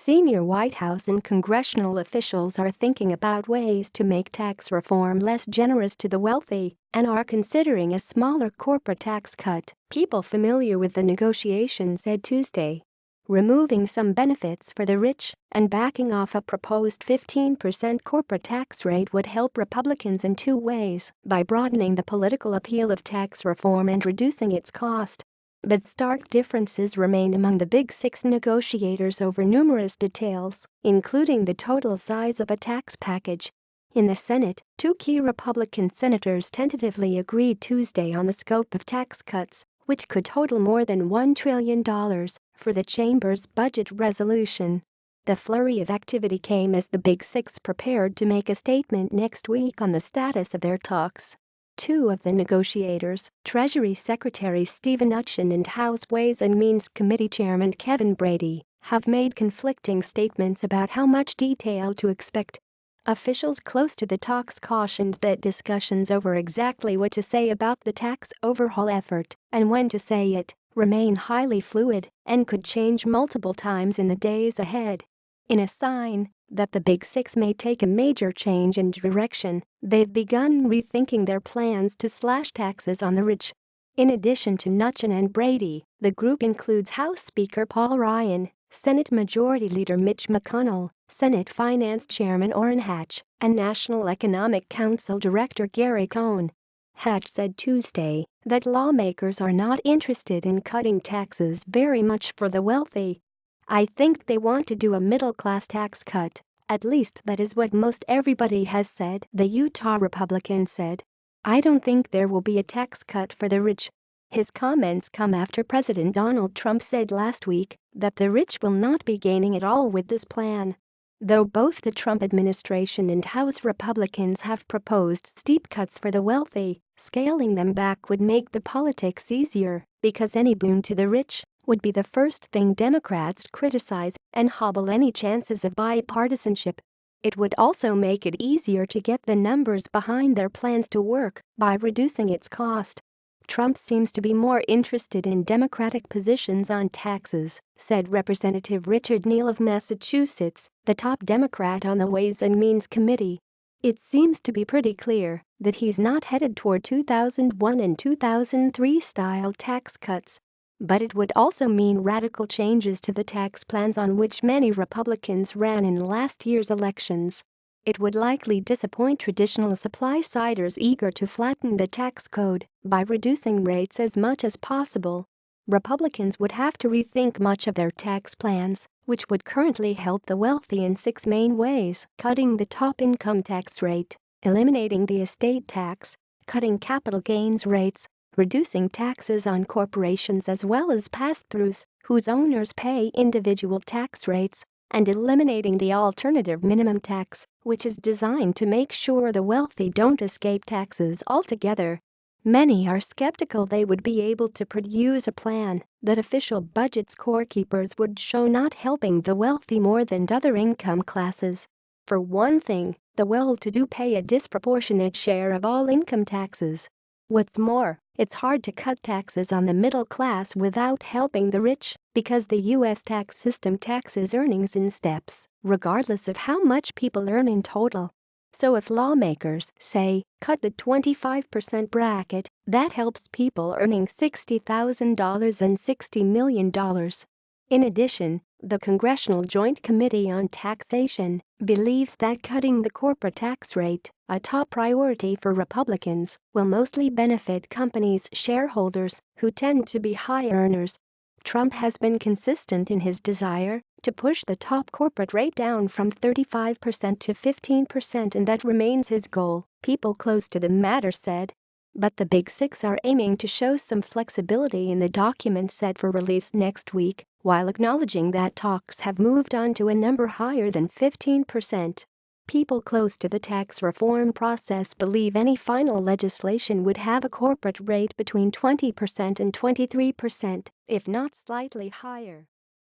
Senior White House and congressional officials are thinking about ways to make tax reform less generous to the wealthy and are considering a smaller corporate tax cut, people familiar with the negotiations said Tuesday. Removing some benefits for the rich and backing off a proposed 15% corporate tax rate would help Republicans in two ways: by broadening the political appeal of tax reform and reducing its cost. But stark differences remain among the Big Six negotiators over numerous details, including the total size of a tax package. In the Senate, two key Republican senators tentatively agreed Tuesday on the scope of tax cuts, which could total more than $1 trillion for the chamber's budget resolution. The flurry of activity came as the Big Six prepared to make a statement next week on the status of their talks. Two of the negotiators, Treasury Secretary Stephen Mnuchin and House Ways and Means Committee Chairman Kevin Brady, have made conflicting statements about how much detail to expect. Officials close to the talks cautioned that discussions over exactly what to say about the tax overhaul effort and when to say it remain highly fluid and could change multiple times in the days ahead. In a sign that the Big Six may take a major change in direction, they've begun rethinking their plans to slash taxes on the rich. In addition to Mnuchin and Brady, the group includes House Speaker Paul Ryan, Senate Majority Leader Mitch McConnell, Senate Finance Chairman Orrin Hatch, and National Economic Council Director Gary Cohn. Hatch said Tuesday that lawmakers are not interested in cutting taxes very much for the wealthy. "I think they want to do a middle-class tax cut. At least that is what most everybody has said," the Utah Republican said. "I don't think there will be a tax cut for the rich." His comments come after President Donald Trump said last week that the rich will not be gaining at all with this plan. Though both the Trump administration and House Republicans have proposed steep cuts for the wealthy, scaling them back would make the politics easier because any boon to the rich would be the first thing Democrats criticize and hobble any chances of bipartisanship. It would also make it easier to get the numbers behind their plans to work by reducing its cost. "Trump seems to be more interested in Democratic positions on taxes," said Representative Richard Neal of Massachusetts, the top Democrat on the Ways and Means Committee. "It seems to be pretty clear that he's not headed toward 2001 and 2003 style tax cuts. But it would also mean radical changes to the tax plans on which many Republicans ran in last year's elections. It would likely disappoint traditional supply-siders eager to flatten the tax code by reducing rates as much as possible. Republicans would have to rethink much of their tax plans, which would currently help the wealthy in six main ways: cutting the top income tax rate, eliminating the estate tax, cutting capital gains rates, reducing taxes on corporations as well as pass-throughs whose owners pay individual tax rates, and eliminating the alternative minimum tax, which is designed to make sure the wealthy don't escape taxes altogether. Many are skeptical they would be able to produce a plan that official budget scorekeepers would show not helping the wealthy more than other income classes. For one thing, the well-to-do pay a disproportionate share of all income taxes. What's more, it's hard to cut taxes on the middle class without helping the rich because the U.S. tax system taxes earnings in steps, regardless of how much people earn in total. So if lawmakers, say, cut the 25% bracket, that helps people earning $60,000 and $60 million. In addition, the Congressional Joint Committee on Taxation believes that cutting the corporate tax rate, a top priority for Republicans, will mostly benefit companies' shareholders who tend to be high earners. Trump has been consistent in his desire to push the top corporate rate down from 35% to 15%, and that remains his goal, people close to the matter said. But the Big Six are aiming to show some flexibility in the document set for release next week, while acknowledging that talks have moved on to a number higher than 15%. People close to the tax reform process believe any final legislation would have a corporate rate between 20% and 23%, if not slightly higher.